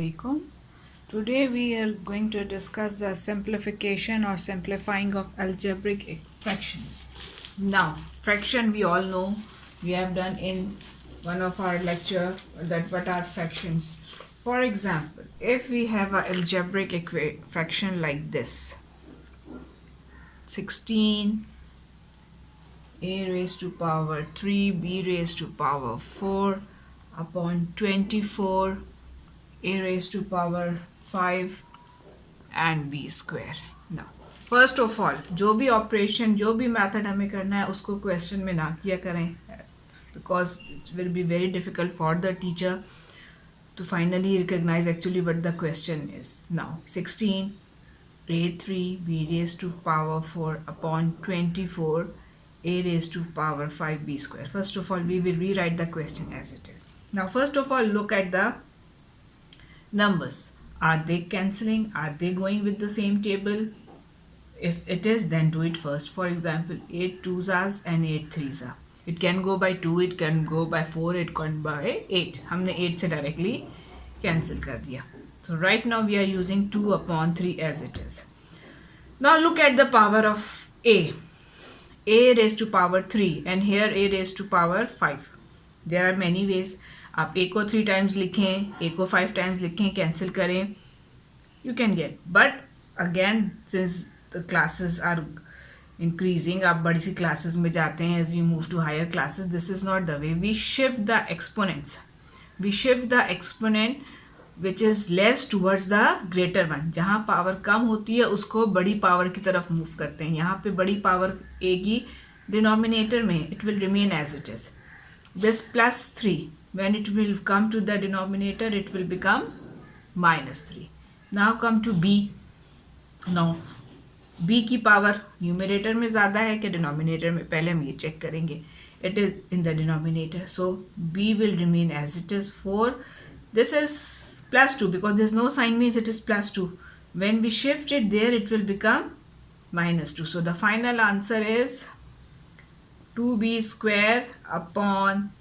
Assalamualaikum. Today we are going to discuss the simplification or simplifying of algebraic fractions. Now, fraction we all know, we have done in one of our lecture that what are fractions. For example, if we have an algebraic fraction like this, 16 a raised to power 3 b raised to power 4 upon 24 a raised to power 5 and b square. Now, first of all, जो भी operation जो भी method हमें करना है उसको question में ना किया करें, because it will be very difficult for the teacher to finally recognize actually what the question is. Now, 16 a3 b raised to power 4 upon 24 a raised to power 5b square. First of all, we will rewrite the question as it is. Now, first of all, look at the numbers. Are they cancelling? Are they going with the same table? If it is, then do it first. For example, 8 2s are and 8 3s are. It can go by 2, it can go by 4, it can by 8. हमने 8 से directly cancel कर दिया. So right now we are using 2 upon 3 as it is. Now look at the power of a. A raised to power 3 and here a raised to power 5. There are many ways. आप a को 3 times लिखें, a को 5 times लिखें, cancel करें, you can get. But again, since the classes are increasing, आप बड़ी सी classes में जाते हैं, as you move to higher classes, this is not the way. We shift the exponents. We shift the exponent which is less towards the greater one. जहाँ power कम होती है उसको बड़ी पावर की तरफ मूव करते हैं. यहाँ पे बड़ी पावर a की डिनोमिनेटर में it will remain as it is. This plus 3, when it will come to the denominator, it will become minus 3. Now come to b. Now b की पावर न्यूमरेटर में ज़्यादा है कि डिनोमिनेटर में, पहले हम ये चेक करेंगे. It is in the denominator, so b will remain as it is. 4, this is plus 2 because there is no sign means it is plus 2. When we shift it there, it will become minus 2. So the final answer is 2b square upon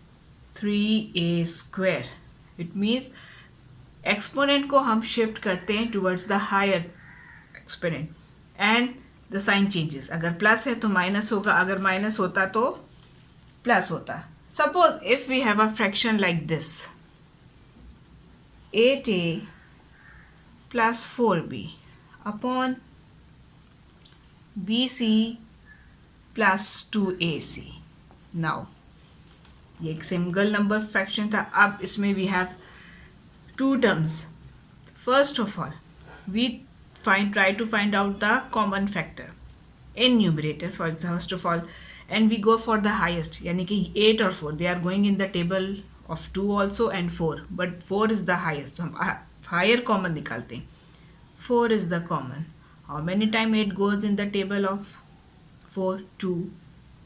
3a square. It means exponent को हम shift करते हैं towards the higher exponent and the sign changes. अगर plus है तो minus होगा, अगर minus होता तो plus होता. Suppose if we have a fraction like this, 8a plus 4b upon bc plus 2ac. Now, ये एक सिंगल नंबर फ्रैक्शन था. अब इसमें we have two terms. First of all we try to find out the common factor in numerator first of all, and we go for the highest, यानी कि 8 और 4 they are going in the table of 2 also and 4, but 4 is the highest. तो हम higher common निकालते हैं. 4 is the common. How many time 8 goes in the table of 4? 2.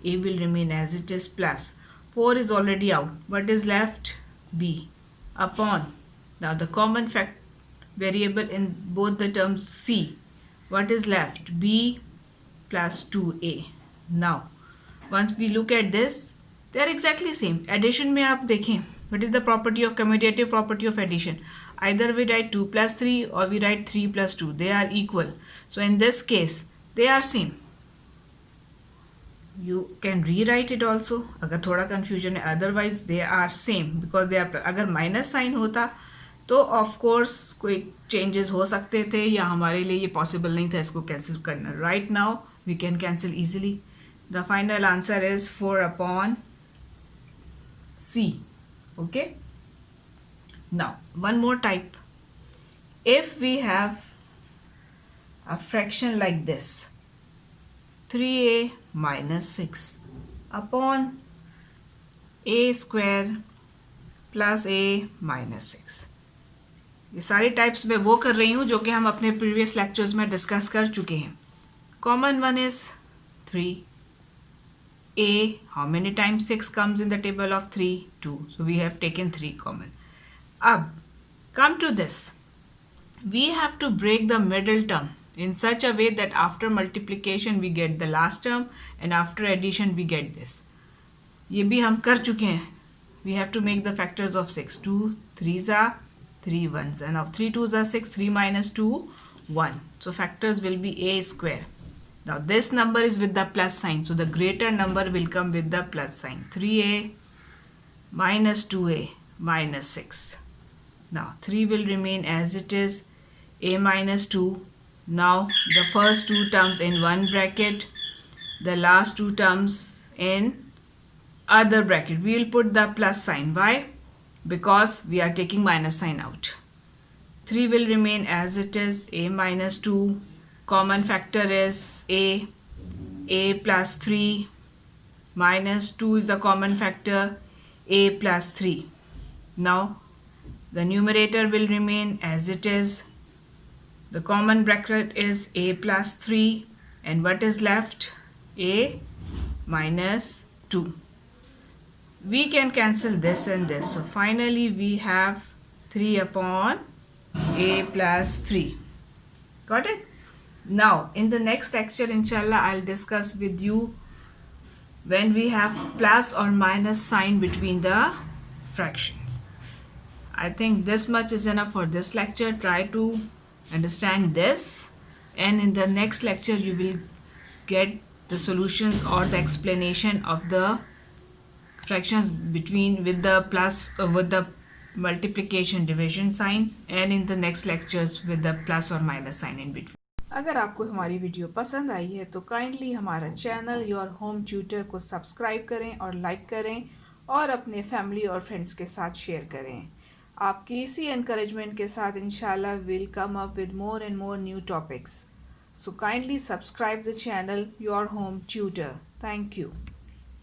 A will remain as it is plus 4 is already out. What is left? B upon. Now the common variable in both the terms C. What is left? B plus 2A. Now once we look at this, they are exactly same. Addition में आप देखें, what is the property of commutative property of addition? Either we write 2 plus 3 or we write 3 plus 2. They are equal. So in this case, they are same. You can rewrite it also अगर थोड़ा confusion है. Otherwise they are same because they are. अगर minus sign होता तो of course कोई changes हो सकते थे या हमारे लिए ये possible नहीं था इसको cancel करना. Right now we can cancel easily. The final answer is 4 upon C. Okay. Now one more type. If we have a fraction like this, 3a minus 6 upon a square plus a minus 6. ये सारी types में वो कर रही हूँ जो कि हम अपने प्रीवियस लेक्चर्स में डिस्कस कर चुके हैं. Common one is 3. a, how many times 6 comes in the table of 3? 2. So we have taken 3 common. Ab come to this. We have to break the middle term in such a way that after multiplication we get the last term and after addition we get this. ये भी हम कर चुके हैं. We have to make the factors of 6. 2 3s are 3 ones. And now 3 2s are 6, 3 minus 2, 1. So factors will be a square. Now this number is with the plus sign, so the greater number will come with the plus sign. 3a minus 2a minus 6. Now 3 will remain as it is, a minus 2. Now the first two terms in one bracket, the last two terms in other bracket. We will put the plus sign. Why? Because we are taking minus sign out. 3 will remain as it is, a minus 2. Common factor is a plus 3 minus 2 is the common factor, a plus 3. Now the numerator will remain as it is. The common bracket is a plus 3, and what is left? A minus 2. We can cancel this and this. So finally we have 3 upon a plus 3. Got it? Now in the next lecture, inshallah, I'll discuss with you when we have plus or minus sign between the fractions. I think this much is enough for this lecture. Try to understand this, and in the next lecture you will get the solutions or the explanation of the fractions between with the plus with the multiplication division signs, and in the next lectures with the plus or minus sign in between. अगर आपको हमारी video पसंद आई है तो kindly हमारा channel your home tutor को subscribe करें और लाइक करें और अपने फैमिली और फ्रेंड्स के साथ शेयर करें. आपकी इसी एनकरेजमेंट के साथ इंशाल्लाह will come up with more and more new topics. So kindly subscribe the channel Your Home Tutor. Thank you.